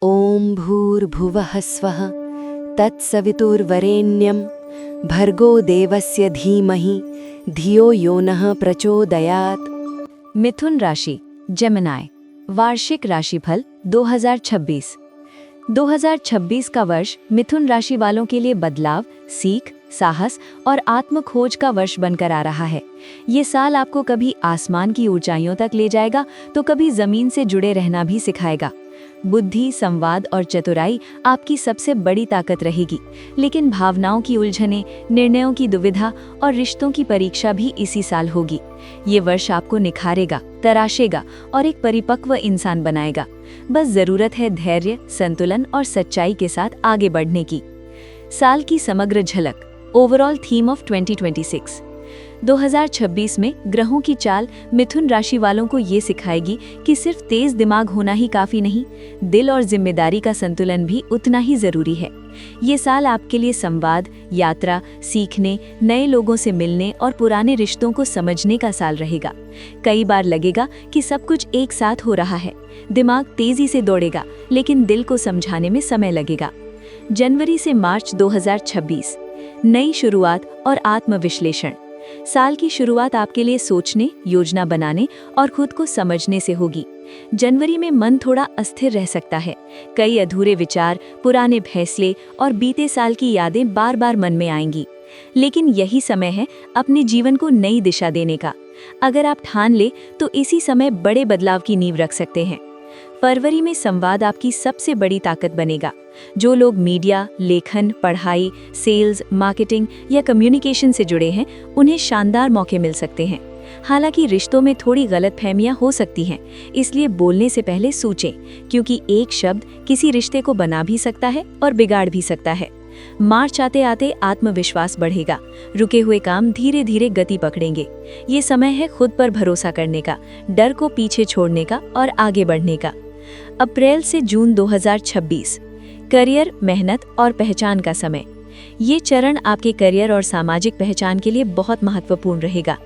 ओम भूर्भुवः स्वः तत्सवितुर्वरेण्यं भर्गो देवस्य धीमहि धियो यो नः प्रचोदयात्। मिथुन राशि, जेमिनी, वार्षिक राशिफल 2026। 2026 का वर्ष मिथुन राशि वालों के लिए बदलाव, सीख, साहस और आत्मखोज का वर्ष बनकर आ रहा है। ये साल आपको कभी आसमान की ऊंचाइयों तक ले जाएगा तो कभी जमीन से जुड़े रहना भी सिखाएगा। बुद्धि, संवाद और चतुराई आपकी सबसे बड़ी ताकत रहेगी, लेकिन भावनाओं की उलझनें, निर्णयों की दुविधा और रिश्तों की परीक्षा भी इसी साल होगी। ये वर्ष आपको निखारेगा, तराशेगा और एक परिपक्व इंसान बनाएगा। बस जरूरत है धैर्य, संतुलन और सच्चाई के साथ आगे बढ़ने की। साल की समग्र झलक, ओवरऑल थीम ऑफ 2026। 2026 में ग्रहों की चाल मिथुन राशि वालों को ये सिखाएगी कि सिर्फ तेज दिमाग होना ही काफी नहीं, दिल और जिम्मेदारी का संतुलन भी उतना ही जरूरी है। ये साल आपके लिए संवाद, यात्रा, सीखने, नए लोगों से मिलने और पुराने रिश्तों को समझने का साल रहेगा। कई बार लगेगा कि सब कुछ एक साथ हो रहा है, दिमाग तेजी से दौड़ेगा, लेकिन दिल को समझाने में समय लगेगा। जनवरी से मार्च 2026, नई शुरुआत और आत्मविश्लेषण। साल की शुरुआत आपके लिए सोचने, योजना बनाने और खुद को समझने से होगी। जनवरी में मन थोड़ा अस्थिर रह सकता है। कई अधूरे विचार, पुराने फैसले और बीते साल की यादें बार बार मन में आएंगी। लेकिन यही समय है अपने जीवन को नई दिशा देने का। अगर आप ठान ले तो इसी समय बड़े बदलाव की नींव रख सकते हैं। फरवरी में संवाद आपकी सबसे बड़ी ताकत बनेगा। जो लोग मीडिया, लेखन, पढ़ाई, सेल्स, मार्केटिंग या कम्युनिकेशन से जुड़े हैं, उन्हें शानदार मौके मिल सकते हैं। हालांकि रिश्तों में थोड़ी गलतफहमियां हो सकती हैं, इसलिए बोलने से पहले सोचें, क्योंकि एक शब्द किसी रिश्ते को बना भी सकता है और बिगाड़ भी सकता है। मार्च आते आते आत्मविश्वास बढ़ेगा। रुके हुए काम धीरे धीरे गति पकड़ेंगे। ये समय है खुद पर भरोसा करने का, डर को पीछे छोड़ने का और आगे बढ़ने का। अप्रैल से जून 2026, करियर, मेहनत और पहचान का समय। ये चरण आपके करियर और सामाजिक पहचान के लिए बहुत महत्वपूर्ण रहेगा।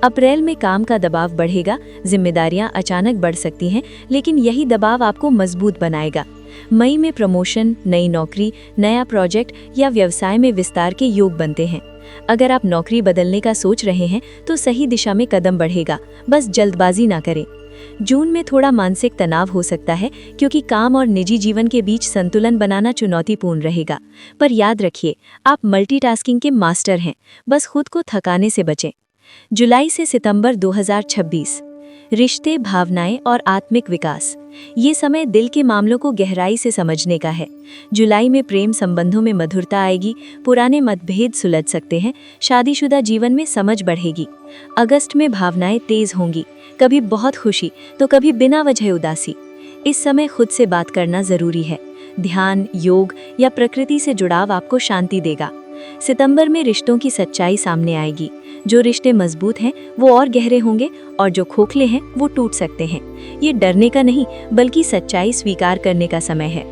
अप्रैल में काम का दबाव बढ़ेगा, जिम्मेदारियां अचानक बढ़ सकती हैं, लेकिन यही दबाव आपको मजबूत बनाएगा। मई में प्रमोशन, नई नौकरी, नया प्रोजेक्ट या व्यवसाय में विस्तार के योग बनते हैं। अगर आप नौकरी बदलने का सोच रहे हैं तो सही दिशा में कदम बढ़ेगा, बस जल्दबाजी ना करें। जून में थोड़ा मानसिक तनाव हो सकता है, क्योंकि काम और निजी जीवन के बीच संतुलन बनाना चुनौतीपूर्ण रहेगा। पर याद रखिए, आप मल्टीटास्किंग के मास्टर हैं, बस खुद को थकाने से बचें। जुलाई से सितंबर 2026, रिश्ते, भावनाएं और आत्मिक विकास। ये समय दिल के मामलों को गहराई से समझने का है। जुलाई में प्रेम संबंधों में मधुरता आएगी, पुराने मतभेद सुलझ सकते हैं, शादीशुदा जीवन में समझ बढ़ेगी। अगस्त में भावनाएं तेज होंगी, कभी बहुत खुशी तो कभी बिना वजह उदासी। इस समय खुद से बात करना जरूरी है। ध्यान, योग या प्रकृति से जुड़ाव आपको शांति देगा। सितंबर में रिश्तों की सच्चाई सामने आएगी। जो रिश्ते मजबूत हैं वो और गहरे होंगे, और जो खोखले हैं वो टूट सकते हैं। ये डरने का नहीं, बल्कि सच्चाई स्वीकार करने का समय है।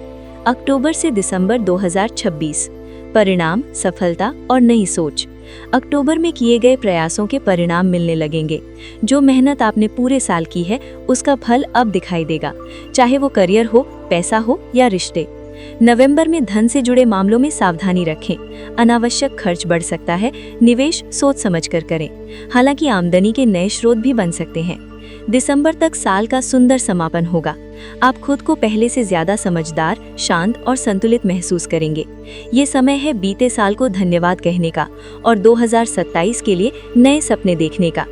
अक्टूबर से दिसंबर 2026, परिणाम, सफलता और नई सोच। अक्टूबर में किए गए प्रयासों के परिणाम मिलने लगेंगे। जो मेहनत आपने पूरे साल की है, उसका फल अब दिखाई देगा, चाहे वो करियर हो, पैसा हो या रिश्ते। नवंबर में धन से जुड़े मामलों में सावधानी रखें। अनावश्यक खर्च बढ़ सकता है, निवेश सोच समझकर करें। हालांकि आमदनी के नए स्रोत भी बन सकते हैं। दिसंबर तक साल का सुंदर समापन होगा। आप खुद को पहले से ज्यादा समझदार, शांत और संतुलित महसूस करेंगे। ये समय है बीते साल को धन्यवाद कहने का और 2027 के लिए नए सपने देखने का।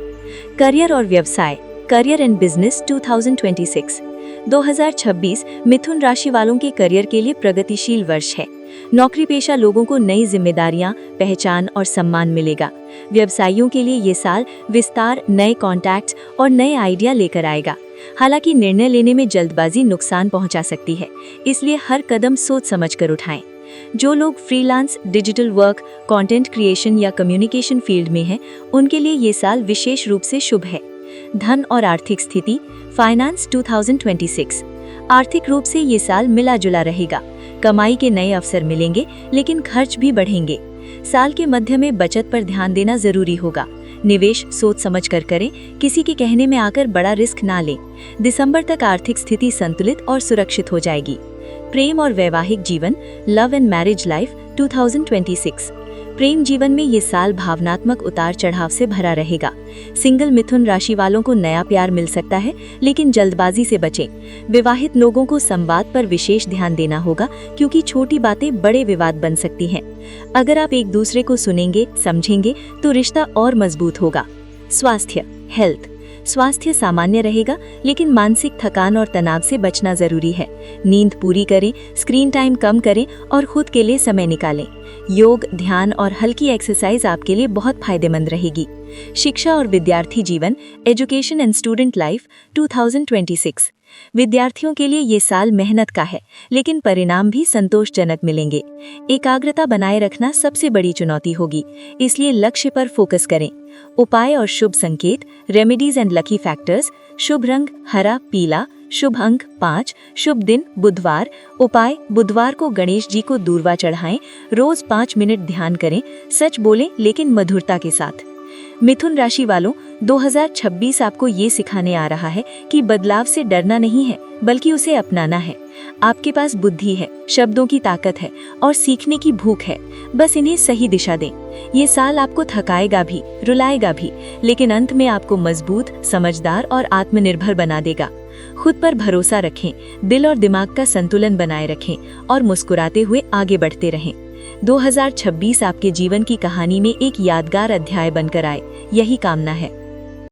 करियर और व्यवसाय, करियर एंड बिजनेस 2026। 2026 मिथुन राशि वालों के करियर के लिए प्रगतिशील वर्ष है। नौकरी पेशा लोगों को नई जिम्मेदारियां, पहचान और सम्मान मिलेगा। व्यवसायियों के लिए ये साल विस्तार, नए कॉन्टैक्ट्स और नए आइडिया लेकर आएगा। हालांकि निर्णय लेने में जल्दबाजी नुकसान पहुंचा सकती है, इसलिए हर कदम सोच समझकर उठाएं। जो लोग freelance, digital work, content creation या कम्युनिकेशन फील्ड में हैं, उनके लिए ये साल विशेष रूप से शुभ है। धन और आर्थिक स्थिति, फाइनेंस 2026। आर्थिक रूप से ये साल मिला जुला रहेगा। कमाई के नए अवसर मिलेंगे, लेकिन खर्च भी बढ़ेंगे। साल के मध्य में बचत पर ध्यान देना जरूरी होगा। निवेश सोच समझ कर करें, किसी के कहने में आकर बड़ा रिस्क ना लें। दिसंबर तक आर्थिक स्थिति संतुलित और सुरक्षित हो जाएगी। प्रेम और वैवाहिक जीवन, लव एंड मैरिज लाइफ 2026। प्रेम जीवन में ये साल भावनात्मक उतार चढ़ाव से भरा रहेगा। सिंगल मिथुन राशि वालों को नया प्यार मिल सकता है, लेकिन जल्दबाजी से बचें। विवाहित लोगों को संवाद पर विशेष ध्यान देना होगा, क्योंकि छोटी बातें बड़े विवाद बन सकती हैं। अगर आप एक दूसरे को सुनेंगे, समझेंगे, तो रिश्ता और मजबूत होगा। स्वास्थ्य, हेल्थ, स्वास्थ्य सामान्य रहेगा, लेकिन मानसिक थकान और तनाव से बचना जरूरी है। नींद पूरी करें, स्क्रीन टाइम कम करें और खुद के लिए समय निकालें। योग, ध्यान और हल्की एक्सरसाइज आपके लिए बहुत फायदेमंद रहेगी। शिक्षा और विद्यार्थी जीवन, एजुकेशन एंड स्टूडेंट लाइफ 2026। विद्यार्थियों के लिए ये साल मेहनत का है, लेकिन परिणाम भी संतोषजनक मिलेंगे। एकाग्रता बनाए रखना सबसे बड़ी चुनौती होगी, इसलिए लक्ष्य पर फोकस करें। उपाय और शुभ संकेत, रेमेडीज एंड लकी फैक्टर्स। शुभ रंग हरा, पीला। शुभ अंक 5। शुभ दिन बुधवार। उपाय, बुधवार को गणेश जी को दूर्वा चढ़ाएं। रोज 5 मिनट ध्यान करें। सच बोलें, लेकिन मधुरता के साथ। मिथुन राशि वालों, 2026 आपको ये सिखाने आ रहा है कि बदलाव से डरना नहीं है, बल्कि उसे अपनाना है। आपके पास बुद्धि है, शब्दों की ताकत है और सीखने की भूख है। बस इन्हें सही दिशा दें। ये साल आपको थकाएगा भी, रुलाएगा भी, लेकिन अंत में आपको मजबूत, समझदार और आत्मनिर्भर बना देगा। खुद पर भरोसा रखें, दिल और दिमाग का संतुलन बनाए रखें और मुस्कुराते हुए आगे बढ़ते रहें। 2026 आपके जीवन की कहानी में एक यादगार अध्याय बनकर आए, यही कामना है।